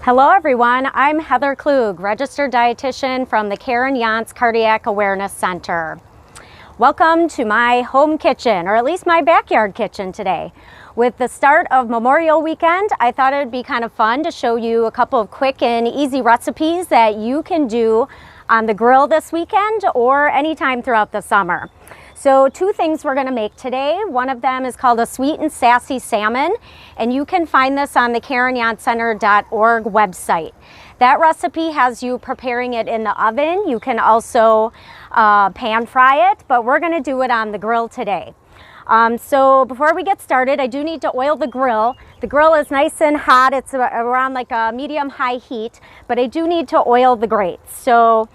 Hello everyone, I'm Heather Klug, registered dietitian from the Karen Yance Cardiac Awareness Center. Welcome to my home kitchen, or at least my backyard kitchen today. With the start of Memorial Weekend, I thought it would be kind of fun to show you a couple of quick and easy recipes that you can do on the grill this weekend or anytime throughout the summer. So two things we're going to make today. One of them is called a sweet and sassy salmon, and you can find this on the KarenYanceCenter.org website. That recipe has you preparing it in the oven. You can also pan fry it, but we're going to do it on the grill today. So before we get started, I do need to oil the grill. The grill is nice and hot. It's around like a medium-high heat, but I do need to oil the grates. So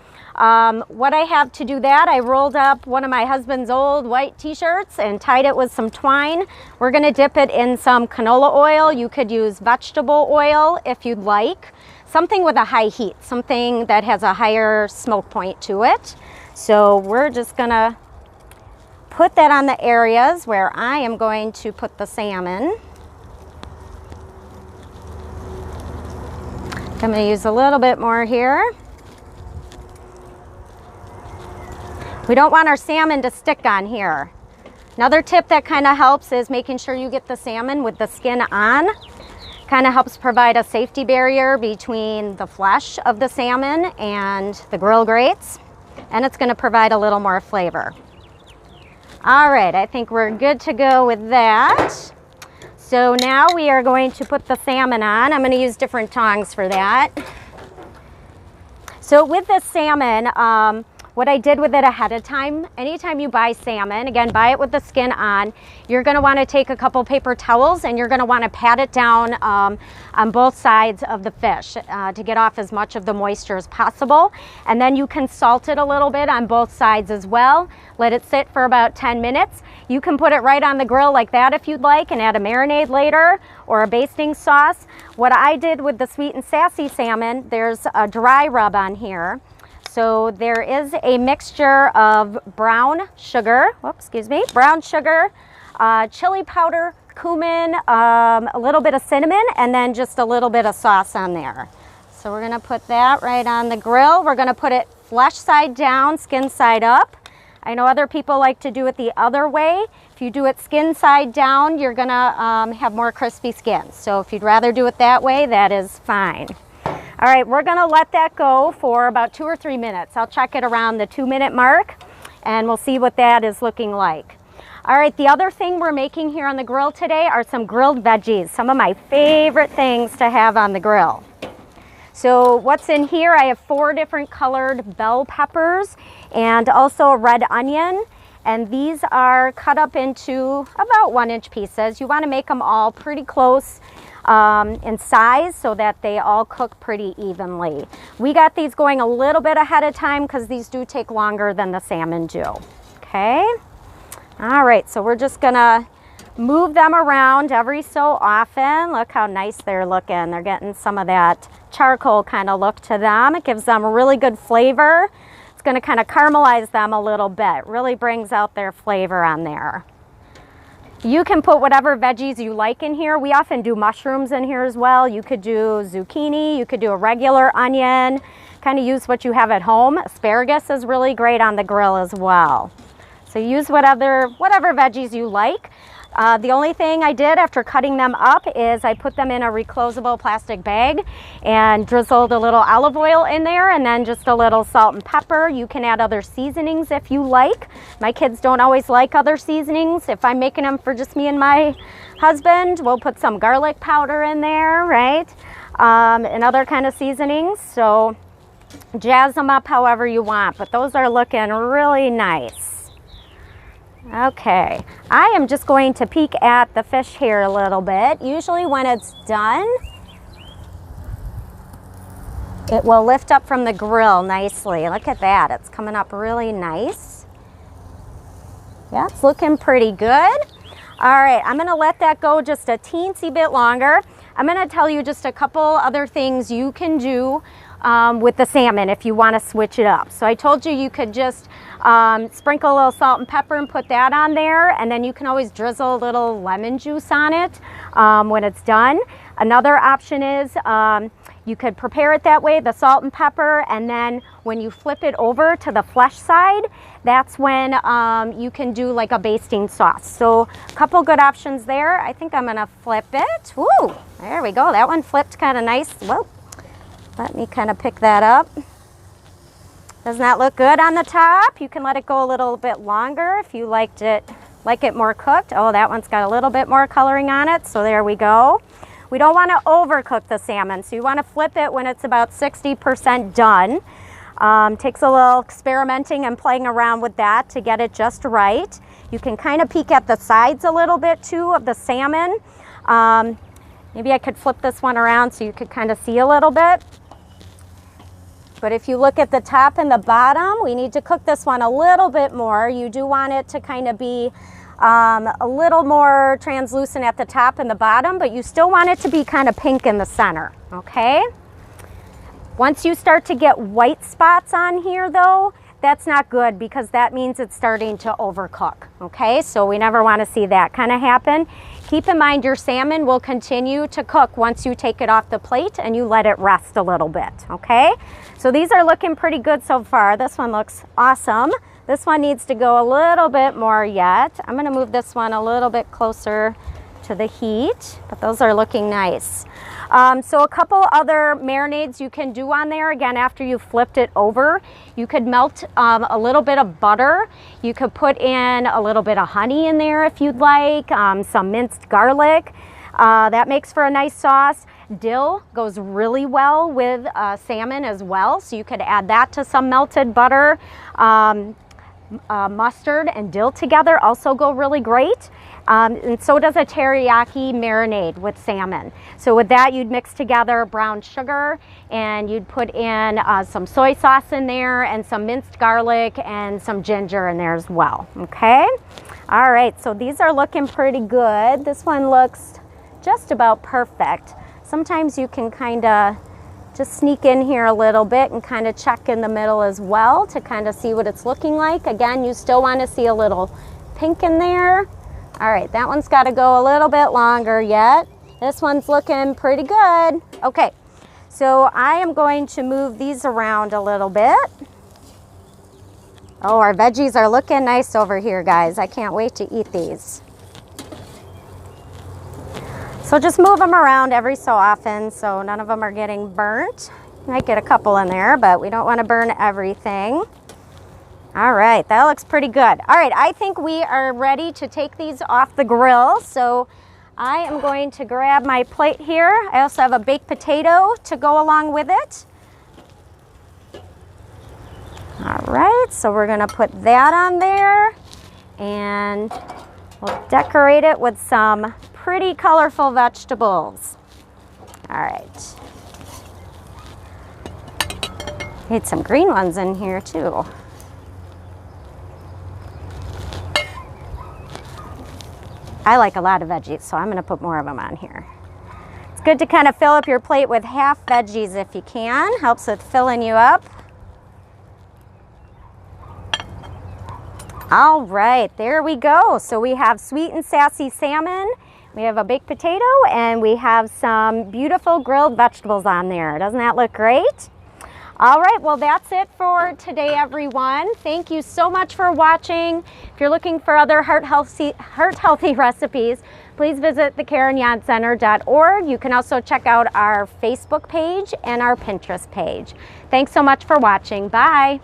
what I have to do that, I rolled up one of my husband's old white t-shirts and tied it with some twine. We're going to dip it in some canola oil. You could use vegetable oil if you'd like. Something with a high heat, something that has a higher smoke point to it. So we're just going to put that on the areas where I am going to put the salmon. I'm going to use a little bit more here. We don't want our salmon to stick on here. Another tip that kind of helps is making sure you get the salmon with the skin on. Kind of helps provide a safety barrier between the flesh of the salmon and the grill grates, and it's going to provide a little more flavor. All right, I think we're good to go with that. So now we are going to put the salmon on. I'm going to use different tongs for that. So with this salmon, what I did with it ahead of time, anytime you buy salmon, again, buy it with the skin on, you're going to want to take a couple paper towels and you're going to want to pat it down on both sides of the fish to get off as much of the moisture as possible. And then you can salt it a little bit on both sides as well. Let it sit for about 10 minutes. You can put it right on the grill like that if you'd like and add a marinade later or a basting sauce. What I did with the sweet and sassy salmon, there's a dry rub on here. So there is a mixture of brown sugar, brown sugar, chili powder, cumin, a little bit of cinnamon, and then just a little bit of sauce on there. So we're gonna put that right on the grill. We're gonna put it flesh side down, skin side up. I know other people like to do it the other way. If you do it skin side down, you're gonna have more crispy skin. So if you'd rather do it that way, that is fine. All right, we're gonna let that go for about 2 or 3 minutes. I'll check it around the 2-minute mark and we'll see what that is looking like. All right, the other thing we're making here on the grill today are some grilled veggies, some of my favorite things to have on the grill. So what's in here, I have 4 different colored bell peppers and also a red onion. And these are cut up into about 1-inch pieces. You wanna make them all pretty close in size so that they all cook pretty evenly. We got these going a little bit ahead of time because these do take longer than the salmon do. Okay, all right, so we're just gonna move them around every so often. Look how nice they're looking. They're getting some of that charcoal kind of look to them. It gives them a really good flavor. It's gonna kind of caramelize them a little bit. Really brings out their flavor on there. You can put whatever veggies you like in here. We often do mushrooms in here as well. You could do zucchini, you could do a regular onion, kind of use what you have at home. Asparagus is really great on the grill as well. So use whatever veggies you like. The only thing I did after cutting them up is I put them in a reclosable plastic bag and drizzled a little olive oil in there and then just a little salt and pepper. You can add other seasonings if you like. My kids don't always like other seasonings. If I'm making them for just me and my husband, we'll put some garlic powder in there, right? And other kind of seasonings. So jazz them up however you want, but those are looking really nice. Okay, I am just going to peek at the fish here a little bit. Usually when it's done, it will lift up from the grill nicely. Look at that, it's coming up really nice. Yeah, it's looking pretty good. All right, I'm gonna let that go just a teensy bit longer. I'm gonna tell you just a couple other things you can do with the salmon if you want to switch it up. So I told you you could just sprinkle a little salt and pepper and put that on there, and then you can always drizzle a little lemon juice on it when it's done. Another option is You could prepare it that way, the salt and pepper, and then when you flip it over to the flesh side, that's when you can do like a basting sauce. So a couple good options there. I think I'm gonna flip it. Woo, there we go. That one flipped kind of nice. Whoa, let me kind of pick that up. Doesn't that look good on the top? You can let it go a little bit longer if you like it more cooked. Oh, that one's got a little bit more coloring on it, so there we go. We don't want to overcook the salmon, so you want to flip it when it's about 60% done. Takes a little experimenting and playing around with that to get it just right. You can kind of peek at the sides a little bit too of the salmon. Maybe I could flip this one around so you could kind of see a little bit. But if you look at the top and the bottom, we need to cook this one a little bit more. You do want it to kind of be a little more translucent at the top and the bottom, but you still want it to be kind of pink in the center, okay? Once you start to get white spots on here though, that's not good because that means it's starting to overcook, okay? So we never want to see that kind of happen. Keep in mind your salmon will continue to cook once you take it off the plate and you let it rest a little bit, okay? So these are looking pretty good so far. This one looks awesome. This one needs to go a little bit more yet. I'm gonna move this one a little bit closer to the heat, but those are looking nice. So a couple other marinades you can do on there, again, after you flipped it over. You could melt a little bit of butter. You could put in a little bit of honey in there if you'd like, some minced garlic. That makes for a nice sauce. Dill goes really well with salmon as well, so you could add that to some melted butter. Mustard and dill together also go really great. And so does a teriyaki marinade with salmon. So with that, you'd mix together brown sugar and you'd put in some soy sauce in there and some minced garlic and some ginger in there as well, okay? All right, so these are looking pretty good. This one looks just about perfect. Sometimes you can kind of just sneak in here a little bit and kind of check in the middle as well to kind of see what it's looking like. Again, you still want to see a little pink in there. All right, that one's got to go a little bit longer yet. This one's looking pretty good. Okay, so I am going to move these around a little bit. Oh, our veggies are looking nice over here, guys. I can't wait to eat these. So just move them around every so often so none of them are getting burnt. You might get a couple in there, but we don't want to burn everything. All right, that looks pretty good. All right, I think we are ready to take these off the grill. So I am going to grab my plate here. I also have a baked potato to go along with it. All right, so we're gonna put that on there and we'll decorate it with some pretty colorful vegetables. All right. Need some green ones in here too. I like a lot of veggies, so I'm gonna put more of them on here. It's good to kind of fill up your plate with half veggies if you can. Helps with filling you up. All right, there we go. So we have sweet and sassy salmon. We have a baked potato and we have some beautiful grilled vegetables on there. Doesn't that look great? All right, well, that's it for today, everyone. Thank you so much for watching. If you're looking for other heart-healthy recipes, please visit theKarenYancenter.org. You can also check out our Facebook page and our Pinterest page. Thanks so much for watching. Bye.